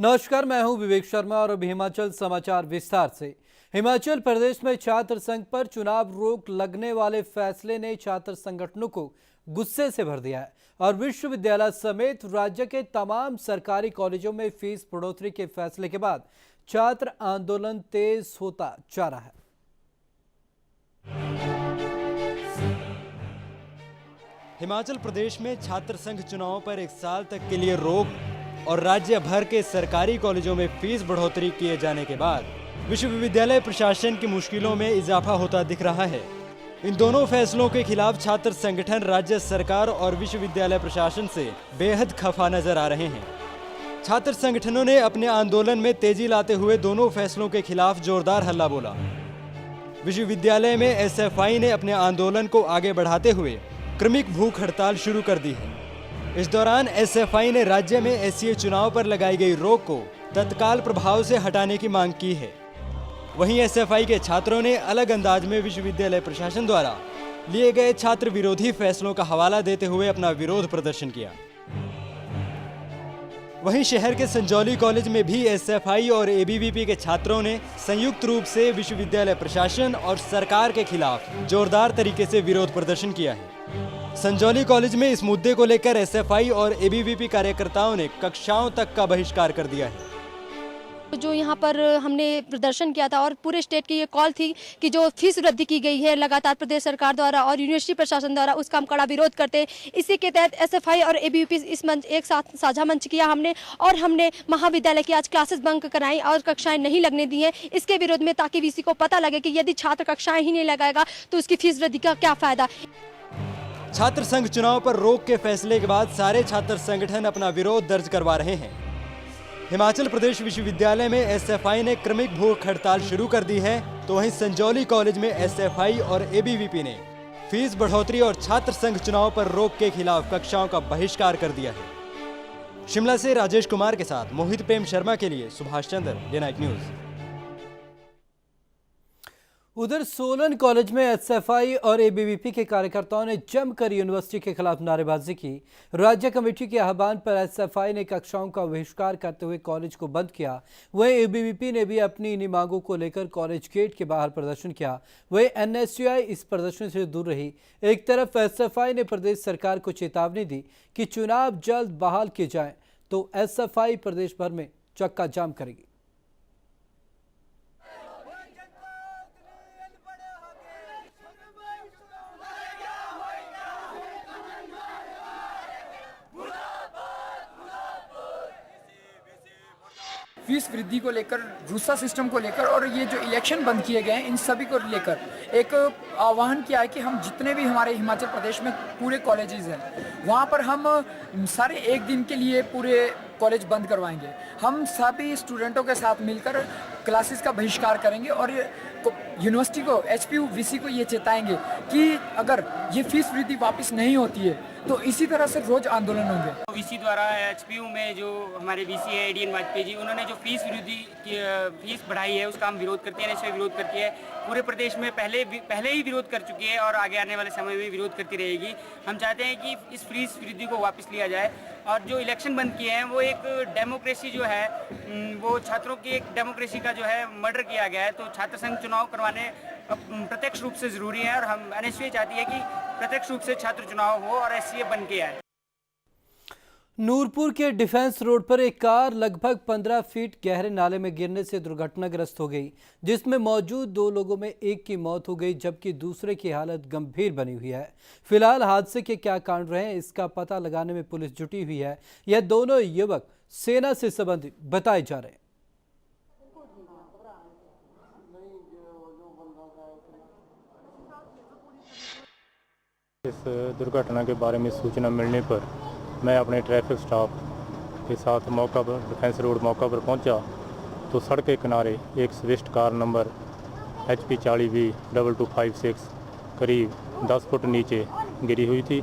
नमस्कार, मैं हूं विवेक शर्मा और अब हिमाचल समाचार विस्तार से। हिमाचल प्रदेश में छात्र संघ पर चुनाव रोक लगने वाले फैसले ने छात्र संगठनों को गुस्से से भर दिया है और विश्वविद्यालय समेत राज्य के तमाम सरकारी कॉलेजों में फीस बढ़ोतरी के फैसले के बाद छात्र आंदोलन तेज होता जा रहा है। हिमाचल प्रदेश में छात्र संघ चुनावों पर 1 साल तक के लिए रोक और राज्य भर के सरकारी कॉलेजों में फीस बढ़ोतरी किए जाने के बाद विश्वविद्यालय प्रशासन की मुश्किलों में इजाफा होता दिख रहा है। इन दोनों फैसलों के खिलाफ छात्र संगठन राज्य सरकार और विश्वविद्यालय प्रशासन से बेहद खफा नजर आ रहे हैं। छात्र संगठनों ने अपने आंदोलन में तेजी लाते हुए दोनों फैसलों के खिलाफ जोरदार हल्ला बोला। विश्वविद्यालय में एसएफआई ने अपने आंदोलन को आगे बढ़ाते हुए क्रमिक भूख हड़ताल शुरू कर दी है। इस दौरान एसएफआई ने राज्य में एससीए चुनाव पर लगाई गई रोक को तत्काल प्रभाव से हटाने की मांग की है। वहीं एसएफआई के छात्रों ने अलग अंदाज में विश्वविद्यालय प्रशासन द्वारा लिए गए छात्र विरोधी फैसलों का हवाला देते हुए अपना विरोध प्रदर्शन किया। वहीं शहर के संजौली कॉलेज में भी एसएफआई और एबीवीपी के छात्रों ने संयुक्त रूप से विश्वविद्यालय प्रशासन और सरकार के खिलाफ जोरदार तरीके से विरोध प्रदर्शन किया है। संजौली कॉलेज में इस मुद्दे को लेकर एसएफआई और एबीवीपी कार्यकर्ताओं ने कक्षाओं तक का बहिष्कार कर दिया है। जो यहाँ पर हमने प्रदर्शन किया था और पूरे स्टेट की ये कॉल थी कि जो फीस वृद्धि की गई है लगातार प्रदेश सरकार द्वारा और यूनिवर्सिटी प्रशासन द्वारा, उसका हम कड़ा विरोध करते हैं। इसी के तहत एसएफआई और एबीवीपी इस मंच एक साथ साझा मंच किया हमने और हमने महाविद्यालय की आज क्लासेस बंक कराई और कक्षाएं नहीं लगने दी हैं इसके विरोध में, ताकि वीसी को पता लगे कि यदि छात्र कक्षाएं ही नहीं लगाएगा तो उसकी फीस वृद्धि का क्या फायदा। छात्र संघ चुनाव पर रोक के फैसले के बाद सारे छात्र संगठन अपना विरोध दर्ज करवा रहे हैं। हिमाचल प्रदेश विश्वविद्यालय में एसएफआई ने क्रमिक भूख हड़ताल शुरू कर दी है, तो वहीं संजौली कॉलेज में एसएफआई और एबीवीपी ने फीस बढ़ोतरी और छात्र संघ चुनाव पर रोक के खिलाफ कक्षाओं का बहिष्कार कर दिया है। शिमला से राजेश कुमार के साथ मोहित प्रेम शर्मा के लिए Subhash Chandra, day night news. उधर सोलन कॉलेज में एसएफआई और एबीवीपी के कार्यकर्ताओं ने जमकर यूनिवर्सिटी के खिलाफ नारेबाजी की। राज्य कमेटी के आह्वान पर एसएफआई ने कक्षाओं का बहिष्कार करते हुए कॉलेज को बंद किया। वहीं एबीवीपी ने भी अपनी इन्हीं मांगों को लेकर कॉलेज गेट के बाहर प्रदर्शन किया। वहीं एनएसयूआई इस प्रदर्शन से दूर रही। एक तरफ एसएफआई ने प्रदेश सरकार को चेतावनी दी कि चुनाव जल्द बहाल किए जाएं, तो एसएफआई प्रदेश भर में चक्का जाम करेगी। फीस वृद्धि को लेकर, रूसा सिस्टम को लेकर और ये जो इलेक्शन बंद किए गए हैं, इन सभी को लेकर एक आह्वान किया है कि हम जितने भी हमारे हिमाचल प्रदेश में पूरे कॉलेजेस हैं वहाँ पर हम सारे एक दिन के लिए पूरे कॉलेज बंद करवाएंगे। हम सभी स्टूडेंटों के साथ मिलकर क्लासेस का बहिष्कार करेंगे और यूनिवर्सिटी को, एचपीयू, वीसी को ये चेताएंगे कि अगर ये फीस वृद्धि वापस नहीं होती है तो इसी तरह से रोज आंदोलन होंगे। वीसी द्वारा एचपीयू में जो हमारे वीसी है एडीएन वाजपेयी जी, उन्होंने जो फीस वृद्धि की फीस बढ़ाई है उसका हम विरोध करते हैं, एनएसयूआई विरोध करती है। पूरे प्रदेश में पहले ही विरोध कर चुकी है और आगे आने वाले समय में विरोध करती रहेगी। हम चाहते हैं कि इस फीस वृद्धि को वापस लिया जाए और जो इलेक्शन बंद किए हैं वो एक डेमोक्रेसी जो है, वो छात्रों की एक डेमोक्रेसी का जो है मर्डर किया गया है। तो छात्र संघ चुनाव करवाने प्रत्यक्ष रूप से जरूरी है और हम एनएसयूआई चाहती है कि प्रत्यक्ष रूप से छात्र चुनाव हो और एससीए बन के आए। नूरपुर के डिफेंस रोड पर एक कार लगभग 15 फीट गहरे नाले में गिरने से दुर्घटनाग्रस्त हो गई, जिसमें मौजूद 2 लोगों में एक की मौत हो गई जबकि दूसरे की हालत गंभीर बनी हुई है। फिलहाल हादसे के क्या कारण रहे हैं इसका पता लगाने में पुलिस जुटी हुई है। यह दोनों युवक सेना से संबंधित बताए जा रहे हैं। इस दुर्घटना के बारे में सूचना मिलने पर मैं अपने ट्रैफिक स्टाफ के साथ मौका पर, डिफेंस रोड मौका पर पहुंचा तो सड़क के किनारे एक Swift car number HP 40V2256 करीब 10 फुट नीचे गिरी हुई थी,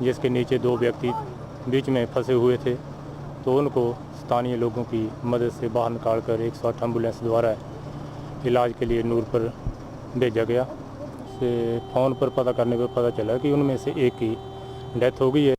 जिसके नीचे 2 व्यक्ति बीच में फंसे हुए थे। तो उनको स्थानीय लोगों की मदद से बाहर निकालकर 108 एम्बुलेंस द्वारा इलाज के लिए नूरपुर भेजा गया। फ़ोन पर पता करने पर पता चला कि उनमें से एक की डेथ हो गई है।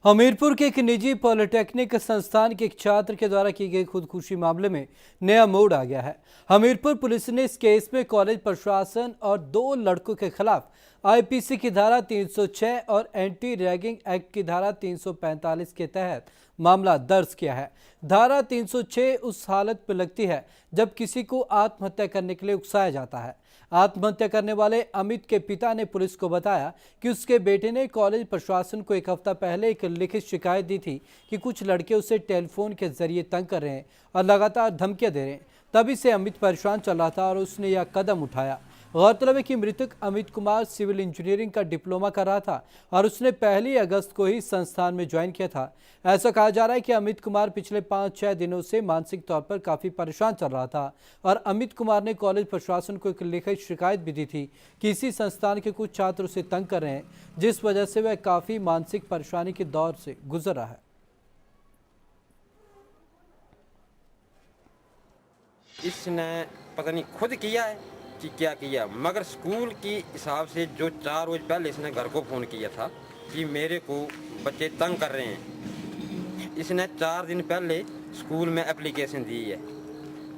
हमीरपुर के एक निजी पॉलिटेक्निक संस्थान के एक छात्र के द्वारा की गई खुदकुशी मामले में नया मोड़ आ गया है। हमीरपुर पुलिस ने इस केस में कॉलेज प्रशासन और 2 लड़कों के खिलाफ आईपीसी की धारा 306 और एंटी रैगिंग एक्ट की धारा 345 के तहत मामला दर्ज किया है। धारा 306 उस हालत में लगती है जब किसी को आत्महत्या करने के लिए उकसाया जाता है। आत्महत्या करने वाले अमित के पिता ने पुलिस को बताया कि उसके बेटे ने कॉलेज प्रशासन को 1 हफ्ता पहले एक लिखित शिकायत दी थी कि कुछ लड़के उसे टेलीफोन के जरिए तंग कर रहे हैं और लगातार धमकियां दे रहे हैं। तभी से अमित परेशान चल रहा था और उसने यह कदम उठाया। गौरतलब है कि मृतक अमित कुमार सिविल इंजीनियरिंग का डिप्लोमा कर रहा था और उसने 1 अगस्त को ही संस्थान में ज्वाइन किया था। ऐसा कहा जा रहा है कि अमित कुमार पिछले 5-6 दिनों से मानसिक तौर पर काफ़ी परेशान चल रहा था और अमित कुमार ने कॉलेज प्रशासन को एक लिखित शिकायत भी दी थी कि इसी संस्थान के कुछ छात्र उसे तंग कर रहे हैं, जिस वजह से वह काफ़ी मानसिक परेशानी के दौर से गुजर रहा है। इसने पता नहीं खुद किया है कि क्या किया, मगर स्कूल की हिसाब से जो 4 रोज पहले इसने घर को फ़ोन किया था कि मेरे को बच्चे तंग कर रहे हैं। इसने 4 दिन पहले स्कूल में एप्लीकेशन दी है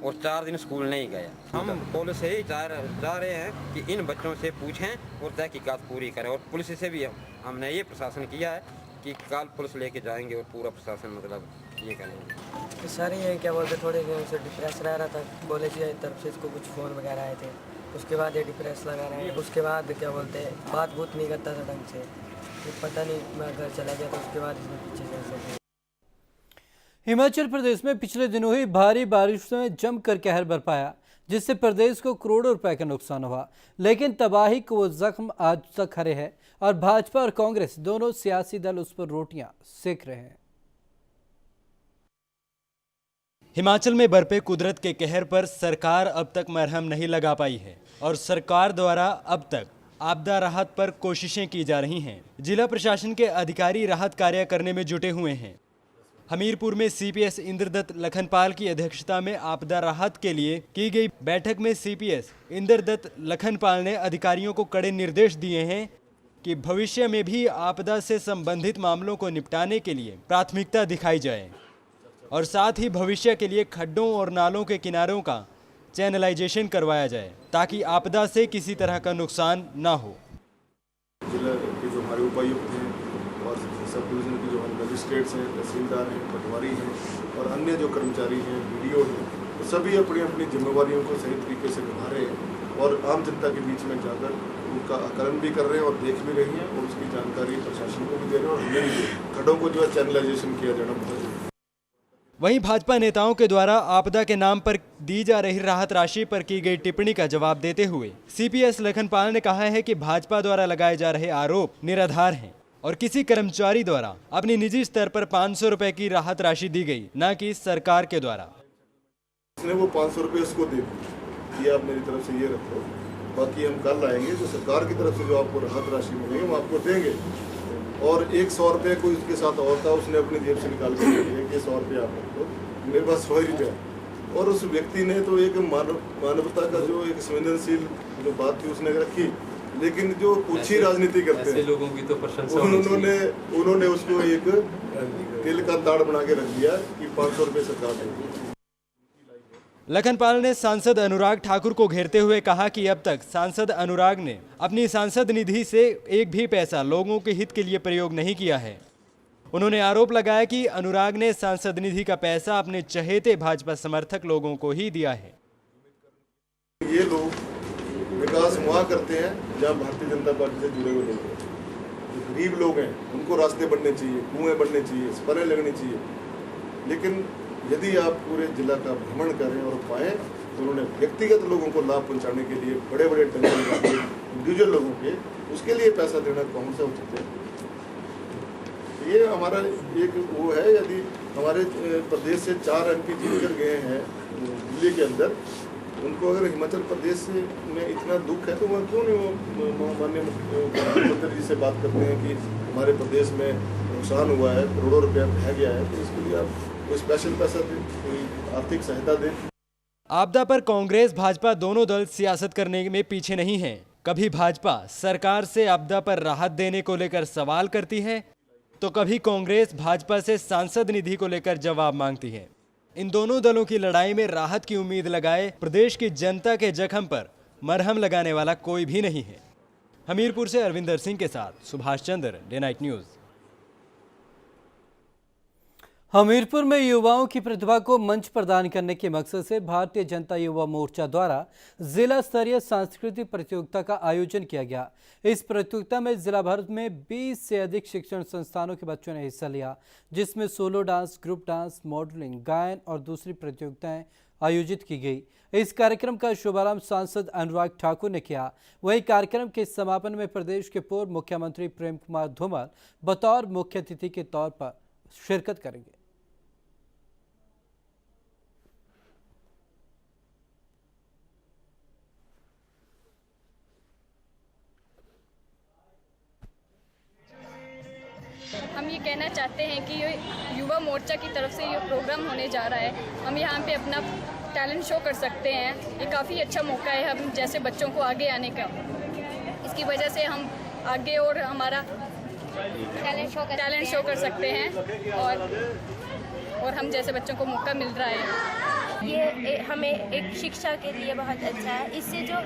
और 4 दिन स्कूल नहीं गया। हम पुलिस से ही चाह रहे हैं कि इन बच्चों से पूछें और तहकीकात पूरी करें, और पुलिस से भी हमने ये प्रशासन किया है कि कल पुलिस लेके जाएंगे और पूरा प्रशासन मतलब ये करेंगे। सर ये क्या बोलते, थोड़े दिन से डिप्रेस रह रहा था, कॉलेज की तरफ से इसको कुछ फ़ोन वगैरह आए थे, उसके बाद ये डिप्रेस लगा रहा है। उसके बाद क्या बोलते बात बूत नहीं करता था ढंग से, तो पता नहीं मैं घर चला गया तो उसके बाद इसने पीछे से। हिमाचल प्रदेश में पिछले दिनों हुई भारी बारिश में जमकर कहर बरपाया, जिससे प्रदेश को करोड़ों रुपए का नुकसान हुआ, लेकिन तबाही को वो जख्म आज तक खड़े हैं और भाजपा और कांग्रेस दोनों सियासी दल उस पर रोटियां सेक रहे हैं। हिमाचल में बरपे कुदरत के कहर पर सरकार अब तक मरहम नहीं लगा पाई है और सरकार द्वारा अब तक आपदा राहत पर कोशिशें की जा रही हैं। जिला प्रशासन के अधिकारी राहत कार्य करने में जुटे हुए हैं। हमीरपुर में सीपीएस इंद्रदत्त लखनपाल की अध्यक्षता में आपदा राहत के लिए की गई बैठक में सीपीएस इंद्रदत्त लखनपाल ने अधिकारियों को कड़े निर्देश दिए हैं कि भविष्य में भी आपदा से संबंधित मामलों को निपटाने के लिए प्राथमिकता दिखाई जाए और साथ ही भविष्य के लिए खड्डों और नालों के किनारों का चैनलाइजेशन करवाया जाए ताकि आपदा से किसी तरह का नुकसान ना हो। जिला के जो हमारे उपायुक्त हैं और सब डिवीजन के जो हमारे मजिस्ट्रेट्स हैं, तहसीलदार हैं, पटवारी हैं और अन्य जो कर्मचारी हैं, बीडीओ हैं, तो सभी अपनी अपनी जिम्मेवारियों को सही तरीके से निभा रहे हैं और आम जनता के बीच में जाकर उनका आकलन भी कर रहे हैं और देख भी रही हैं और उसकी जानकारी प्रशासन को भी दे रहे हैं और हमें भी खड्डों को जो है चैनलाइजेशन किया जाना बहुत जरूरी है। वहीं भाजपा नेताओं के द्वारा आपदा के नाम पर दी जा रही राहत राशि पर की गई टिप्पणी का जवाब देते हुए सीपीएस लखनपाल ने कहा है कि भाजपा द्वारा लगाए जा रहे आरोप निराधार हैं और किसी कर्मचारी द्वारा अपनी निजी स्तर पर 500 रुपए की राहत राशि दी गई, न कि सरकार के द्वारा। इसने वो 500 रुपये उसको दे दिए, आप मेरी तरफ से ये रखो, बाकी हम कल आएंगे जो सरकार की तरफ से जो आपको राहत राशि मिलेगी वो आपको देंगे। और 100 रुपये कोई उसके साथ और था, उसने अपनी जेब से निकाल कर दिया कि 100 रुपये आप रखो, मेरे पास 100 रुपया। और उस व्यक्ति ने तो एक मानवता का जो एक संवेदनशील जो बात थी उसने रखी, लेकिन जो पूछी राजनीति करते हैं लोगों की तो प्रशंसा उन्होंने उसको एक तिल का ताड़ बना के रख दिया कि 500 रुपये सरकार देगी। लखनपाल ने सांसद अनुराग ठाकुर को घेरते हुए कहा कि अब तक सांसद अनुराग ने अपनी सांसद निधि से एक भी पैसा लोगों के हित के लिए प्रयोग नहीं किया है। उन्होंने आरोप लगाया कि अनुराग ने सांसद निधि का पैसा अपने चहेते भाजपा समर्थक लोगों को ही दिया है। ये लोग विकास वहाँ करते हैं जहाँ भारतीय जनता पार्टी से जुड़े हुए लोग हैं। जो गरीब लोग हैं उनको रास्ते बनने चाहिए, कुएं बनने चाहिए, स्परें लगनी चाहिए, लेकिन यदि आप पूरे जिला का भ्रमण करें और पाएं तो उन्होंने व्यक्तिगत लोगों को लाभ पहुंचाने के लिए बड़े बड़े टेंडर लगाते इंडिविजुअल लोगों के, उसके लिए पैसा देना कौन सा उचित है? ये हमारा एक वो है, यदि हमारे प्रदेश से 4 MP जीतकर गए हैं दिल्ली के अंदर, उनको अगर हिमाचल प्रदेश में इतना दुख है तो वह क्यों नहीं वो माननीय मुख्यमंत्री जी से बात करते हैं कि हमारे प्रदेश में नुकसान हुआ है, करोड़ों रुपया बह गया है, तो इसके लिए आप कोई स्पेशल पैसा दें, कोई आर्थिक सहायता दें। आपदा पर कांग्रेस भाजपा दोनों दल सियासत करने में पीछे नहीं हैं। कभी भाजपा सरकार से आपदा पर राहत देने को लेकर सवाल करती है तो कभी कांग्रेस भाजपा से सांसद निधि को लेकर जवाब मांगती है। इन दोनों दलों की लड़ाई में राहत की उम्मीद लगाए प्रदेश की जनता के जख्म पर मरहम लगाने वाला कोई भी नहीं है। हमीरपुर से अरविंदर सिंह के साथ Subhash Chandra, day night news. Hamirpur में युवाओं की प्रतिभा को मंच प्रदान करने के मकसद से भारतीय जनता युवा मोर्चा द्वारा जिला स्तरीय सांस्कृतिक प्रतियोगिता का आयोजन किया गया। इस प्रतियोगिता में जिला भर में 20 से अधिक शिक्षण संस्थानों के बच्चों ने हिस्सा लिया, जिसमें solo dance, group dance, modelling, गायन और दूसरी प्रतियोगिताएं आयोजित की गई। इस कार्यक्रम का शुभारंभ सांसद अनुराग ठाकुर ने किया। वहीं कार्यक्रम के समापन में प्रदेश के पूर्व मुख्यमंत्री प्रेम कुमार धूमल बतौर मुख्य अतिथि के तौर पर शिरकत करेंगे। हम ये कहना चाहते हैं कि ये युवा मोर्चा की तरफ से ये प्रोग्राम होने जा रहा है। हम यहाँ पे अपना टैलेंट शो कर सकते हैं। ये काफ़ी अच्छा मौका है हम जैसे बच्चों को आगे आने का। इसकी वजह से हम आगे और हमारा टैलेंट शो कर सकते हैं और हम जैसे बच्चों को मौका मिल रहा है। ये हमें एक शिक्षा के लिए बहुत अच्छा है। इससे जो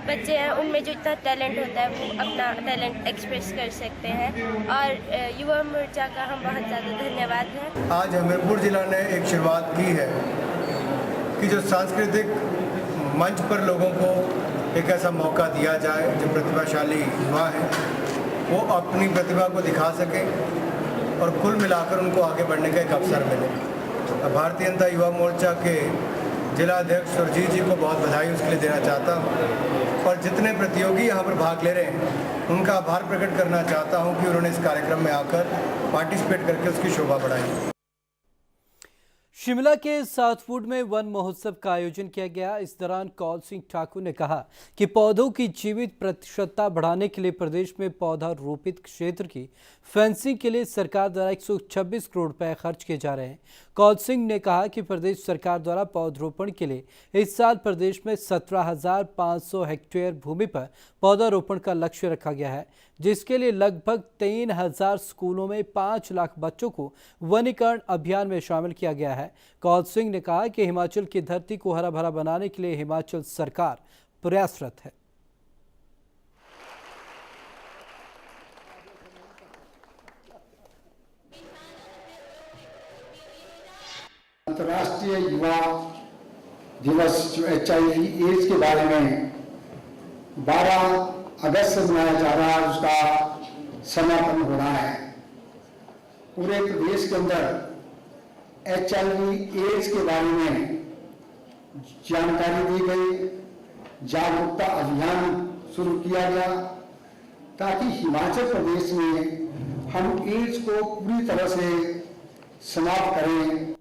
बच्चे हैं उनमें जो इतना टैलेंट होता है वो अपना टैलेंट एक्सप्रेस कर सकते हैं और युवा मोर्चा का हम बहुत ज़्यादा धन्यवाद है। आज हमीरपुर जिला ने एक शुरुआत की है कि जो सांस्कृतिक मंच पर लोगों को एक ऐसा मौका दिया जाए जो प्रतिभाशाली युवा हैं वो अपनी प्रतिभा को दिखा सकें और कुल मिलाकर उनको आगे बढ़ने का एक अवसर मिले। भारतीय जनता युवा मोर्चा के जिला अध्यक्ष सुरजीत जी को बहुत बधाई उसके लिए देना चाहता हूँ और जितने प्रतियोगी यहाँ पर भाग ले रहे हैं उनका आभार प्रकट करना चाहता हूँ कि उन्होंने इस कार्यक्रम में आकर पार्टिसिपेट करके उसकी शोभा बढ़ाई। शिमला के साउथवुड में वन महोत्सव का आयोजन किया गया। इस दौरान कौल सिंह ठाकुर ने कहा कि पौधों की जीवित प्रतिशतता बढ़ाने के लिए प्रदेश में पौधा रोपित क्षेत्र की फेंसिंग के लिए सरकार द्वारा 126 करोड़ रुपए खर्च किए जा रहे हैं। कौल सिंह ने कहा कि प्रदेश सरकार द्वारा पौधरोपण के लिए इस साल प्रदेश में 17,500 हेक्टेयर भूमि पर पौधारोपण का लक्ष्य रखा गया है, जिसके लिए लगभग 3,000 स्कूलों में 5 लाख बच्चों को वनीकरण अभियान में शामिल किया गया है। कौल सिंह ने कहा कि हिमाचल की धरती को हरा भरा बनाने के लिए हिमाचल सरकार प्रयासरत है। अंतर्राष्ट्रीय युवा दिवस जो HIV एड्स के बारे में 12 अगस्त से मनाया जा रहा है, उसका समापन हो रहा है। पूरे प्रदेश के अंदर HIV एड्स के बारे में जानकारी दी गई, जागरूकता अभियान शुरू किया गया ताकि हिमाचल प्रदेश में हम एड्स को पूरी तरह से समाप्त करें।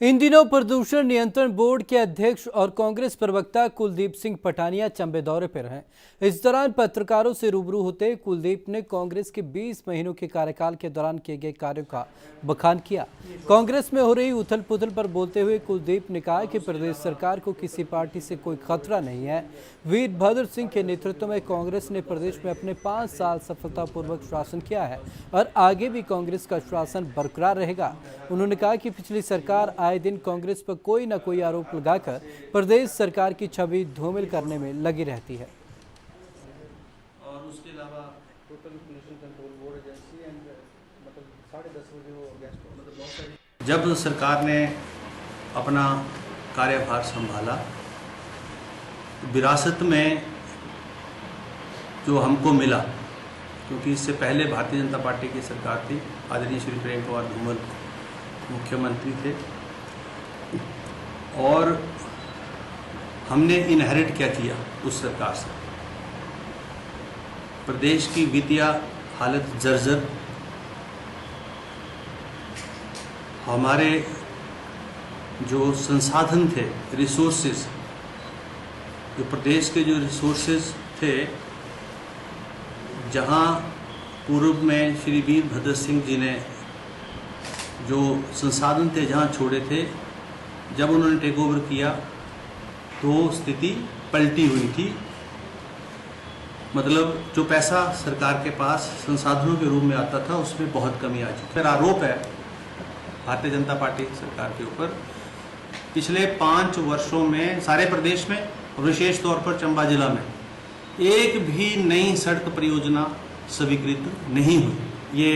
इन दिनों प्रदूषण नियंत्रण बोर्ड के अध्यक्ष और कांग्रेस प्रवक्ता कुलदीप सिंह पठानिया चंबे दौरे पर हैं। इस दौरान पत्रकारों से रूबरू होते कुलदीप ने कांग्रेस के 20 महीनों के कार्यकाल के दौरान किए गए कार्यों का बखान किया। कांग्रेस में हो रही उथल पुथल पर बोलते हुए कुलदीप ने कहा कि प्रदेश सरकार को किसी पार्टी से कोई खतरा नहीं है। वीरभद्र सिंह के नेतृत्व में कांग्रेस ने प्रदेश में अपने 5 साल सफलतापूर्वक शासन किया है और आगे भी कांग्रेस का शासन बरकरार रहेगा। उन्होंने कहा कि पिछली सरकार आए दिन कांग्रेस पर कोई न कोई आरोप लगाकर प्रदेश सरकार की छवि धूमिल करने में लगी रहती है। और उसके अलावा total pollution control board agency and मतलब 10:30 बजे वो गैस मतलब बहुत सारी। जब सरकार ने अपना कार्यभार संभाला तो विरासत में जो हमको मिला, क्योंकि इससे पहले भारतीय जनता पार्टी की सरकार थी, आदरणीय श्री प्रेम कुमार धूमल मुख्यमंत्री थे और हमने इनहेरिट क्या किया उस सरकार से। प्रदेश की वित्तीय हालत जर्जर, हमारे जो संसाधन थे, रिसोर्सेज, जो प्रदेश के जो रिसोर्सेज थे, जहां पूर्व में श्री वीरभद्र सिंह जी ने जो संसाधन थे जहां छोड़े थे, जब उन्होंने टेक ओवर किया तो स्थिति पलटी हुई थी। मतलब जो पैसा सरकार के पास संसाधनों के रूप में आता था उसमें बहुत कमी आ चुकी है। मेरा आरोप है भारतीय जनता पार्टी सरकार के ऊपर, पिछले 5 वर्षों में सारे प्रदेश में और विशेष तौर पर चंबा जिला में एक भी नई सड़क परियोजना स्वीकृत नहीं हुई। ये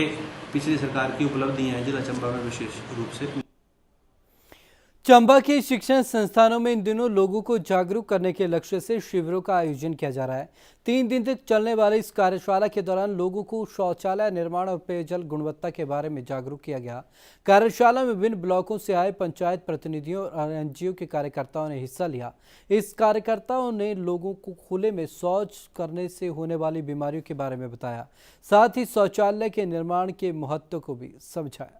पिछली सरकार की उपलब्धियां हैं जिला चंबा में विशेष रूप से। चंबा के शिक्षण संस्थानों में इन दिनों लोगों को जागरूक करने के लक्ष्य से शिविरों का आयोजन किया जा रहा है। 3 दिन तक चलने वाली इस कार्यशाला के दौरान लोगों को शौचालय निर्माण और पेयजल गुणवत्ता के बारे में जागरूक किया गया। कार्यशाला में विभिन्न ब्लॉकों से आए पंचायत प्रतिनिधियों और एनजीओ के कार्यकर्ताओं ने हिस्सा लिया। इस कार्यकर्ताओं ने लोगों को खुले में शौच करने से होने वाली बीमारियों के बारे में बताया, साथ ही शौचालय के निर्माण के महत्व को भी समझाया।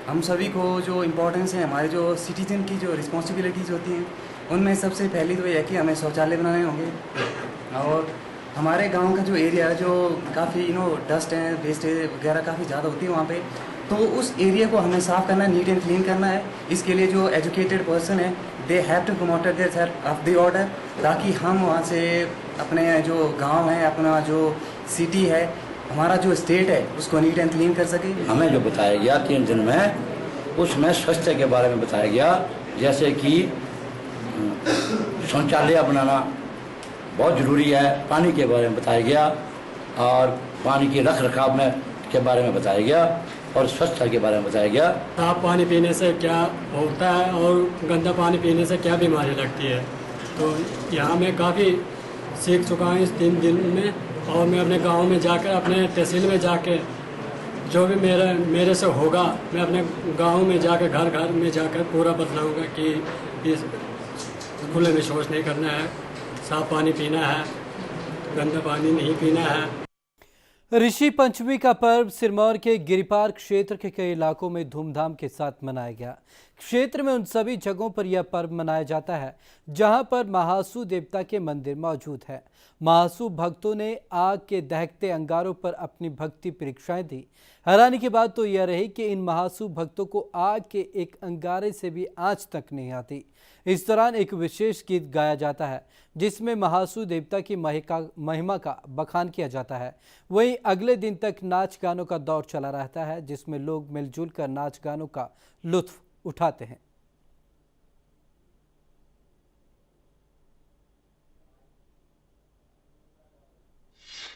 हम सभी को जो इम्पोर्टेंस है, हमारे जो सिटीजन की जो रिस्पॉन्सिबिलिटीज़ होती हैं, उनमें सबसे पहली तो ये है कि हमें शौचालय बनाने होंगे। और हमारे गांव का जो एरिया जो काफ़ी डस्ट है, वेस्टेज वगैरह काफ़ी ज़्यादा होती है वहाँ पे, तो उस एरिया को हमें साफ़ करना है, नीट एंड क्लीन करना है। इसके लिए जो एजुकेटेड पर्सन है, they have to promote this of the order, ताकि हम वहाँ से अपने जो गाँव है, अपना जो सिटी है, हमारा जो स्टेट है, उसको नीट एंड क्लीन कर सके। हमें जो बताया गया 3 दिन में, उसमें स्वच्छता के बारे में बताया गया, जैसे कि शौचालय बनाना बहुत ज़रूरी है, पानी के बारे में बताया गया, और पानी की रख रखाव में के बारे में बताया गया, और स्वच्छता के बारे में बताया गया। साफ पानी पीने से क्या होता है और गंदा पानी पीने से क्या बीमारी लगती है, तो यहाँ मैं काफ़ी सीख चुका हूँ इस 3 दिन में। और मैं अपने गांव में जाकर, अपने तहसील में जाकर, जो भी मेरे से होगा, मैं अपने गांव में जाकर, घर घर में जाकर पूरा बतलाऊंगा कि इस खुले में शौच नहीं करना है, साफ पानी पीना है, गंदा पानी नहीं पीना है। ऋषि पंचमी का पर्व सिरमौर के गिरिपार क्षेत्र के कई इलाकों में धूमधाम के साथ मनाया गया। क्षेत्र में उन सभी जगहों पर यह पर्व मनाया जाता है जहां पर महासू देवता के मंदिर मौजूद है। महासू भक्तों ने आग के दहकते अंगारों पर अपनी भक्ति परीक्षाएं दी। हैरानी की बात तो यह रही कि इन महासू भक्तों को आग के एक अंगारे से भी आंच तक नहीं आती। इस दौरान एक विशेष गीत गाया जाता है जिसमें महासू देवता की महिमा का बखान किया जाता है। वहीं अगले दिन तक नाच गानों का दौर चला रहता है जिसमें लोग मिलजुल कर नाच गानों का लुत्फ उठाते हैं।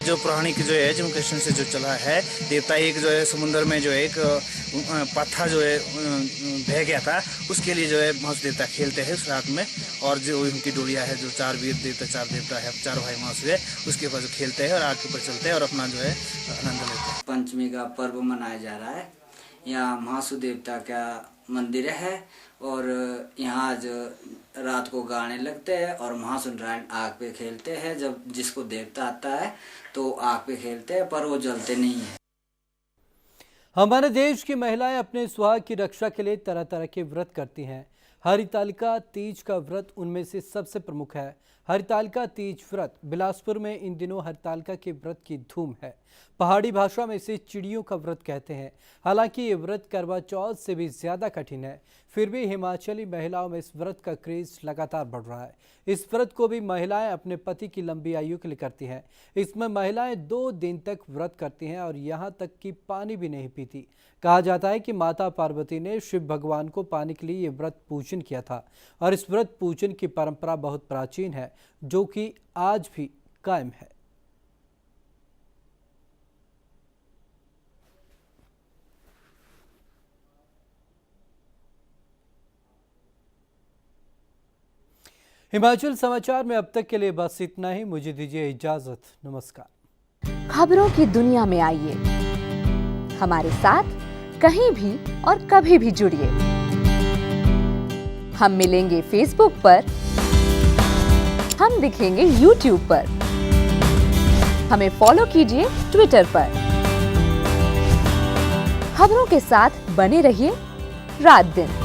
जो पौराणिक जो है जम्मू कश्मीर से जो चला है, देवता एक जो है समुद्र में जो एक पत्थर जो है बह गया था, उसके लिए जो है महासू देवता खेलते हैं उस रात में। और जो उनकी डोलिया है, जो 4 वीर देवता, 4 देवता है, 4 भाई महासू है, उसके ऊपर जो खेलते हैं और आग के ऊपर चलते हैं और अपना जो है आनंद लेते हैं। पंचमी का पर्व मनाया जा रहा है। यहाँ महासू देवता का मंदिर है और यहाँ आज रात को गाने लगते हैं और महासू नारायण आग पे खेलते हैं। जब जिसको देवता आता है तो आग पे खेलते हैं, पर वो जलते नहीं है। हमारे देश की महिलाएं अपने सुहाग की रक्षा के लिए तरह तरह के व्रत करती हैं। हरितालिका तीज का व्रत उनमें से सबसे प्रमुख है। हरितालिका तीज व्रत बिलासपुर में इन दिनों हरितालिका के व्रत की धूम है। पहाड़ी भाषा में इसे चिड़ियों का व्रत कहते हैं। हालांकि ये व्रत करवा चौथ से भी ज़्यादा कठिन है, फिर भी हिमाचली महिलाओं में इस व्रत का क्रेज लगातार बढ़ रहा है। इस व्रत को भी महिलाएं अपने पति की लंबी आयु के लिए करती हैं। इसमें महिलाएं 2 दिन तक व्रत करती हैं और यहाँ तक कि पानी भी नहीं पीती। कहा जाता है कि माता पार्वती ने शिव भगवान को पाने के लिए ये व्रत पूजन किया था और इस व्रत पूजन की परंपरा बहुत प्राचीन है जो कि आज भी कायम है। हिमाचल समाचार में अब तक के लिए बस इतना ही। मुझे दीजिए इजाजत। नमस्कार। खबरों की दुनिया में आइए, हमारे साथ कहीं भी और कभी भी जुड़िए। हम मिलेंगे फेसबुक पर, हम दिखेंगे यूट्यूब पर, हमें फॉलो कीजिए ट्विटर पर। खबरों के साथ बने रहिए रात दिन।